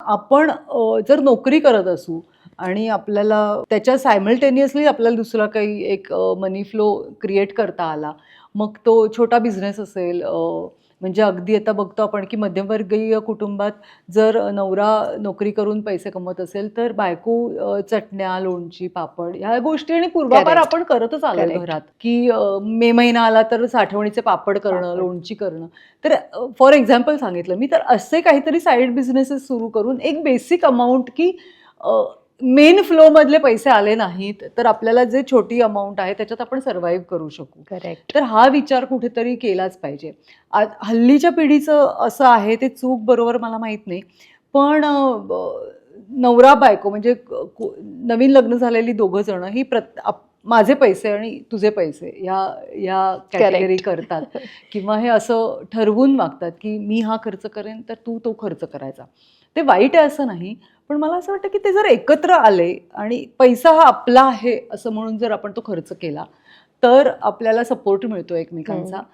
आपण जर नोकरी करत असू आणि आपल्याला त्याच्या सायमल्टेनियसली आपल्याला दुसरा काही एक मनी फ्लो क्रिएट करता आला, मग तो छोटा बिझनेस असेल, म्हणजे अगदी आता बघतो आपण की मध्यमवर्गीय कुटुंबात जर नवरा नोकरी करून पैसे कमवत असेल तर बायको चटण्या, लोणची, पापड ह्या गोष्टी आणि पूर्वापार Correct. आपण करतच आलोय Correct. घरात, की मे महिना आला तर साठवणीचे पापड करणं, पापड. लोणची करणं. तर फॉर एक्झाम्पल सांगितलं मी, तर असे काहीतरी साईड बिझनेसेस सुरू करून एक बेसिक अमाऊंट, की मेन फ्लो मधले पैसे आले नाहीत तर आपल्याला जे छोटी अमाऊंट आहे त्याच्यात आपण सर्व्हाइव्ह करू शकू. करेक्ट. तर हा विचार कुठेतरी केलाच पाहिजे. हल्लीच्या पिढीचं असं आहे, ते चूक बरोबर मला माहित नाही, पण नवरा बायको म्हणजे नवीन लग्न झालेली दोघं जण ही माझे पैसे आणि तुझे पैसे या कॅटेगरी करतात किंवा हे असं ठरवून मागतात की मी हा खर्च करेन तर तू तो खर्च करायचा. ते वाईट आहे असं नाही, पण मला असं वाटतं की ते जर एकत्र आले आणि पैसा हा आपला आहे असं म्हणून जर आपण तो खर्च केला तर आपल्याला सपोर्ट मिळतो एकमेकांचा.